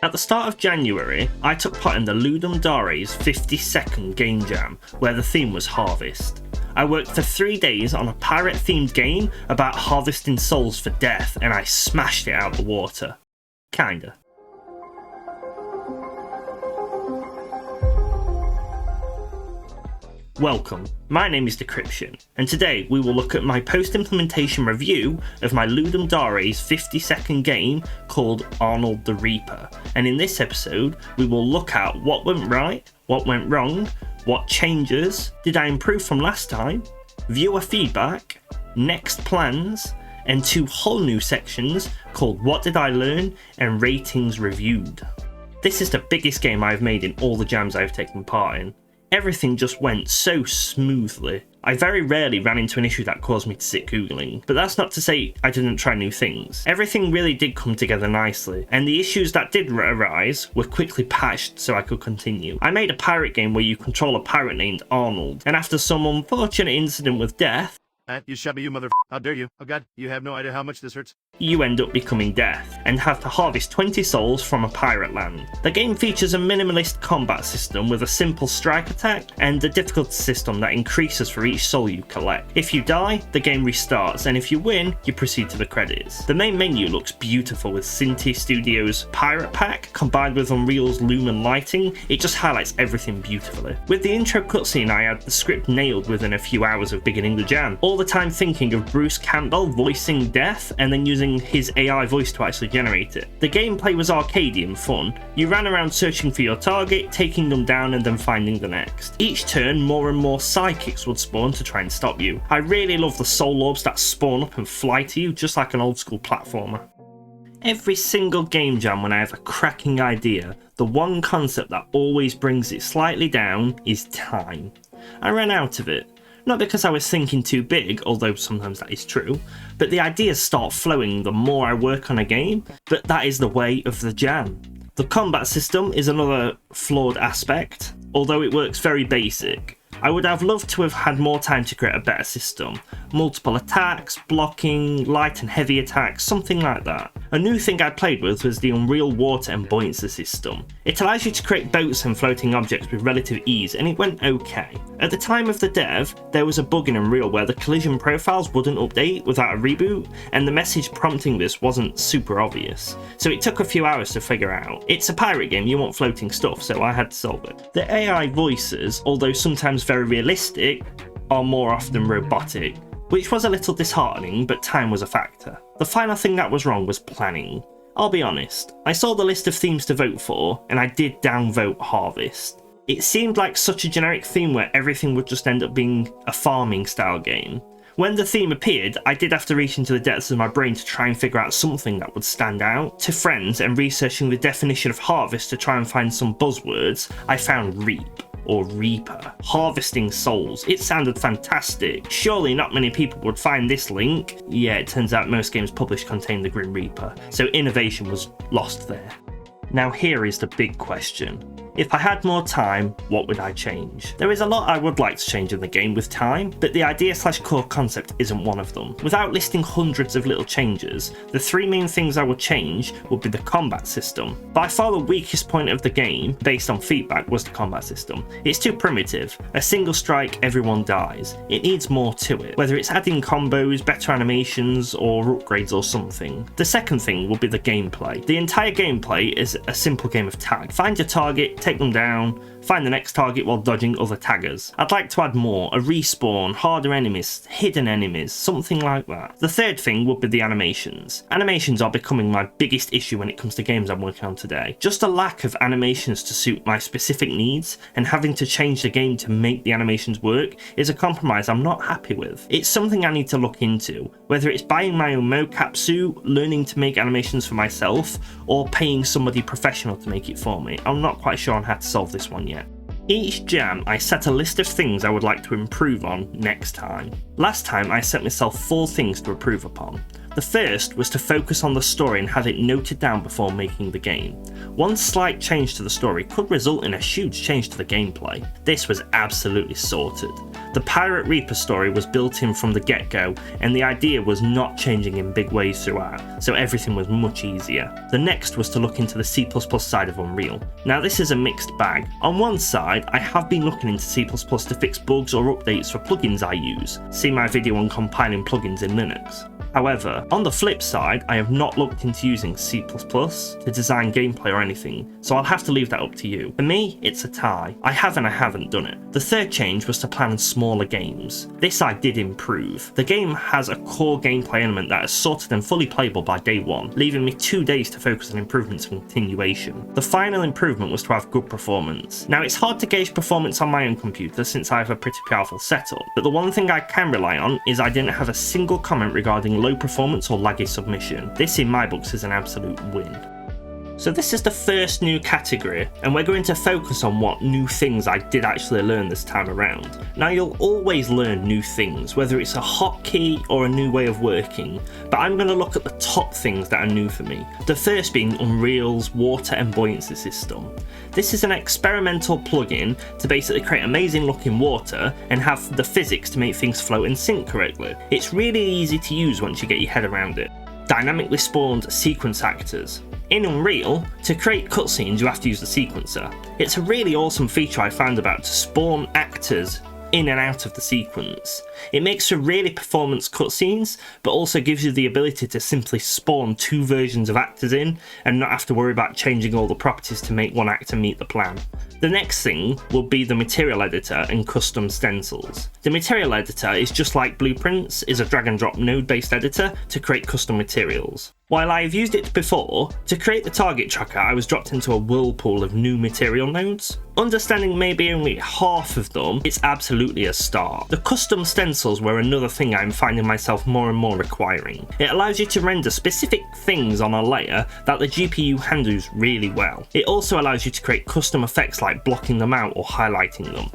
At the start of January, I took part in the Ludum Dare's 50-second game jam, where the theme was Harvest. I worked for 3 days on a pirate-themed game about harvesting souls for death, and I smashed it out the water. Kinda. Welcome, my name is Decryption, and today we will look at my post-implementation review of my Ludum Dare's 50-second game called Arnold the Reaper, and in this episode we will look at what went right, what went wrong, what changes, did I improve from last time, viewer feedback, next plans, and 2 whole new sections called What Did I Learn and Ratings Reviewed. This is the biggest game I've made in all the jams I've taken part in. Everything just went so smoothly. I very rarely ran into an issue that caused me to sit googling, but that's not to say I didn't try new things. Everything really did come together nicely, and the issues that did arise were quickly patched so I could continue. I made a pirate game where you control a pirate named Arnold, and after some unfortunate incident with death, You shabby, you how dare you? Oh god, you have no idea how much this hurts. you end up becoming death, and have to harvest 20 souls from a pirate land. The game features a minimalist combat system with a simple strike attack, and a difficulty system that increases for each soul you collect. If you die, the game restarts, and if you win, you proceed to the credits. The main menu looks beautiful with Cinti Studios' Pirate Pack, combined with Unreal's Lumen lighting. It just highlights everything beautifully. With the intro cutscene, I had the script nailed within a few hours of beginning the jam. All the time thinking of Bruce Campbell voicing death and then using his AI voice to actually generate it. The gameplay was arcadey and fun. You ran around searching for your target, taking them down and then finding the next. Each turn, more and more sidekicks would spawn to try and stop you. I really love the soul orbs that spawn up and fly to you just like an old school platformer. Every single game jam when I have a cracking idea, the one concept that always brings it slightly down is time. I ran out of it. Not because I was thinking too big, although sometimes that is true, but the ideas start flowing the more I work on a game, but that is the way of the jam. The combat system is another flawed aspect, although it works very basic. I would have loved to have had more time to create a better system. Multiple attacks, blocking, light and heavy attacks, something like that. A new thing I played with was the Unreal Water and Buoyancy system. It allows you to create boats and floating objects with relative ease, and it went okay. At the time of the dev, there was a bug in Unreal where the collision profiles wouldn't update without a reboot, and the message prompting this wasn't super obvious. So it took a few hours to figure out. It's a pirate game, you want floating stuff, so I had to solve it. The AI voices, although sometimes very realistic, are more often robotic, which was a little disheartening, but time was a factor. The final thing that was wrong was planning. I'll be honest, I saw the list of themes to vote for, and I did downvote Harvest. It seemed like such a generic theme where everything would just end up being a farming style game. When the theme appeared, I did have to reach into the depths of my brain to try and figure out something that would stand out. To friends and researching the definition of harvest to try and find some buzzwords, I found reap. Or Reaper. Harvesting souls. It sounded fantastic. Surely not many people would find this link. Yeah, it turns out most games published contain the Grim Reaper, so innovation was lost there. Now here is the big question. If I had more time, what would I change? There is a lot I would like to change in the game with time, but the idea/core concept isn't one of them. Without listing hundreds of little changes, the 3 main things I would change would be the combat system. By far the weakest point of the game, based on feedback, was the combat system. It's too primitive. A single strike, everyone dies. It needs more to it, whether it's adding combos, better animations, or upgrades or something. The second thing will be the gameplay. The entire gameplay is a simple game of tag. Find your target, take them down, find the next target while dodging other taggers. I'd like to add more, a respawn, harder enemies, hidden enemies, something like that. The third thing would be the animations. Animations are becoming my biggest issue when it comes to games I'm working on today. Just a lack of animations to suit my specific needs, and having to change the game to make the animations work is a compromise I'm not happy with. It's something I need to look into, whether it's buying my own mocap suit, learning to make animations for myself, or paying somebody professional to make it for me. I'm not quite sure on how to solve this one yet. Each jam, I set a list of things I would like to improve on next time. Last time I set myself 4 things to improve upon. The first was to focus on the story and have it noted down before making the game. One slight change to the story could result in a huge change to the gameplay. This was absolutely sorted. The Pirate Reaper story was built in from the get-go, and the idea was not changing in big ways throughout, so everything was much easier. The next was to look into the C++ side of Unreal. Now this is a mixed bag. On one side, I have been looking into C++ to fix bugs or updates for plugins I use. See my video on compiling plugins in Linux. However, on the flip side, I have not looked into using C++ to design gameplay or anything, so I'll have to leave that up to you. For me, it's a tie. I have and I haven't done it. The third change was to plan smaller games. This I did improve. The game has a core gameplay element that is sorted and fully playable by day one, leaving me 2 days to focus on improvements and continuation. The final improvement was to have good performance. Now it's hard to gauge performance on my own computer since I have a pretty powerful setup, but the one thing I can rely on is I didn't have a single comment regarding low performance or laggy submission. This in my books is an absolute win. So this is the first new category, and we're going to focus on what new things I did actually learn this time around. Now you'll always learn new things, whether it's a hotkey or a new way of working, but I'm going to look at the top things that are new for me. The first being Unreal's water and buoyancy system. This is an experimental plugin to basically create amazing looking water and have the physics to make things float and sync correctly. It's really easy to use once you get your head around it. Dynamically spawned sequence actors. In Unreal, to create cutscenes you have to use the sequencer. It's a really awesome feature I found about to spawn actors in and out of the sequence. It makes for really performance cutscenes, but also gives you the ability to simply spawn 2 versions of actors in and not have to worry about changing all the properties to make one actor meet the plan. The next thing will be the material editor and custom stencils. The material editor is just like Blueprints, is a drag and drop node based editor to create custom materials. While I have used it before, to create the target tracker I was dropped into a whirlpool of new material nodes. Understanding maybe only half of them, it's absolutely a start. The custom stencils were another thing I'm finding myself more and more requiring. It allows you to render specific things on a layer that the GPU handles really well. It also allows you to create custom effects like blocking them out or highlighting them.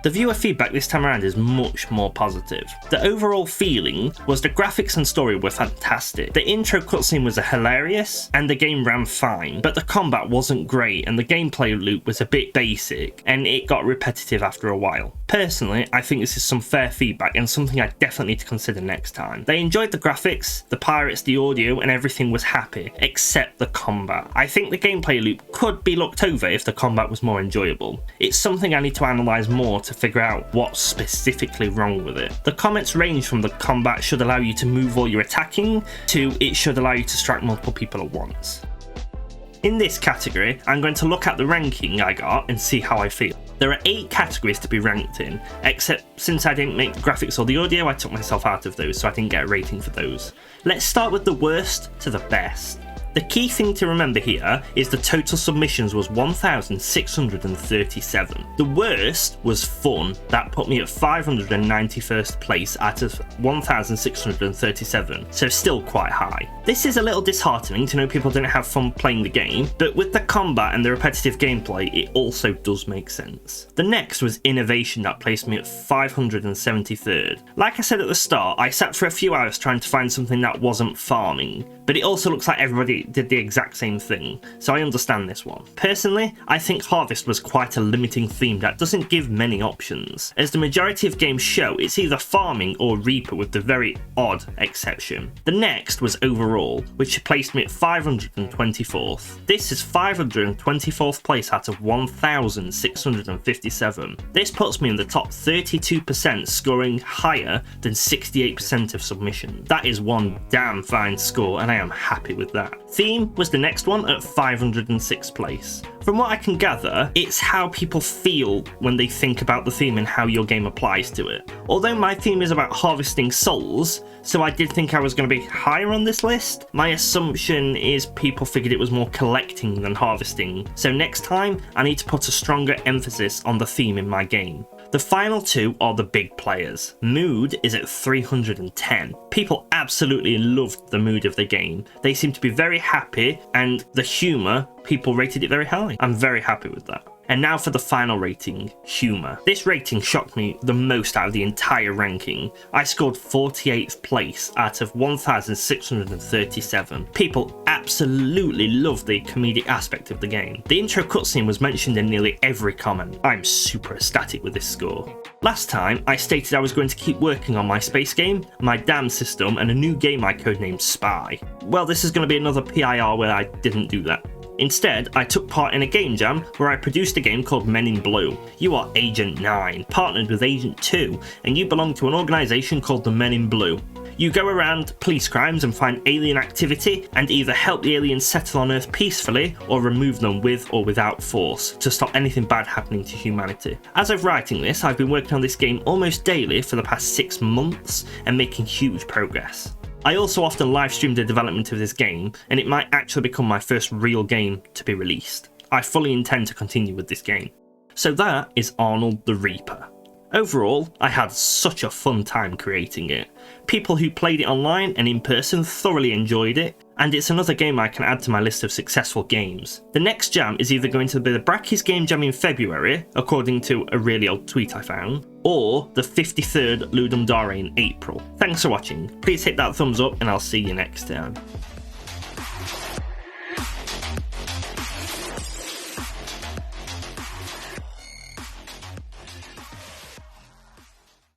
The viewer feedback this time around is much more positive. The overall feeling was the graphics and story were fantastic. The intro cutscene was hilarious and the game ran fine, but the combat wasn't great and the gameplay loop was a bit basic and it got repetitive after a while. Personally, I think this is some fair feedback and something I definitely need to consider next time. They enjoyed the graphics, the pirates, the audio, and everything was happy, except the combat. I think the gameplay loop could be looked over if the combat was more enjoyable. It's something I need to analyse more to figure out what's specifically wrong with it. The comments range from the combat should allow you to move while you're attacking, to it should allow you to strike multiple people at once. In this category, I'm going to look at the ranking I got and see how I feel. There are 8 categories to be ranked in, except since I didn't make the graphics or the audio, I took myself out of those, so I didn't get a rating for those. Let's start with the worst to the best. The key thing to remember here is the total submissions was 1,637. The worst was fun, that put me at 591st place out of 1,637, so still quite high. This is a little disheartening to know people didn't have fun playing the game, but with the combat and the repetitive gameplay, it also does make sense. The next was innovation that placed me at 573rd. Like I said at the start, I sat for a few hours trying to find something that wasn't farming, but it also looks like everybody did the exact same thing, so I understand this one. Personally, I think Harvest was quite a limiting theme that doesn't give many options. As the majority of games show, it's either farming or Reaper with the very odd exception. The next was overall, which placed me at 524th. This is 524th place out of 1,657. This puts me in the top 32%, scoring higher than 68% of submission. That is one damn fine score, and I am happy with that. Theme was the next one at 506th place. From what I can gather, it's how people feel when they think about the theme and how your game applies to it. Although my theme is about harvesting souls, so I did think I was going to be higher on this list, my assumption is people figured it was more collecting than harvesting, so next time I need to put a stronger emphasis on the theme in my game. The final 2 are the big players. Mood is at 310. People absolutely loved the mood of the game. They seemed to be very happy, and the humour, people rated it very high. I'm very happy with that. And now for the final rating, humour. This rating shocked me the most out of the entire ranking. I scored 48th place out of 1,637. People absolutely loved the comedic aspect of the game. The intro cutscene was mentioned in nearly every comment. I'm super ecstatic with this score. Last time, I stated I was going to keep working on my space game, my DAM system, and a new game I codenamed Spy. Well, this is going to be another PIR where I didn't do that. Instead, I took part in a game jam where I produced a game called Men in Blue. You are Agent 9, partnered with Agent 2, and you belong to an organisation called the Men in Blue. You go around police crimes and find alien activity, and either help the aliens settle on Earth peacefully, or remove them with or without force, to stop anything bad happening to humanity. As of writing this, I've been working on this game almost daily for the past 6 months, and making huge progress. I also often live stream the development of this game, and it might actually become my first real game to be released. I fully intend to continue with this game. So that is Arnold the Reaper. Overall, I had such a fun time creating it. People who played it online and in person thoroughly enjoyed it, and it's another game I can add to my list of successful games. The next jam is either going to be the Brackeys Game Jam in February, according to a really old tweet I found, or the 53rd Ludum Dare in April. Thanks for watching, please hit that thumbs up and I'll see you next time.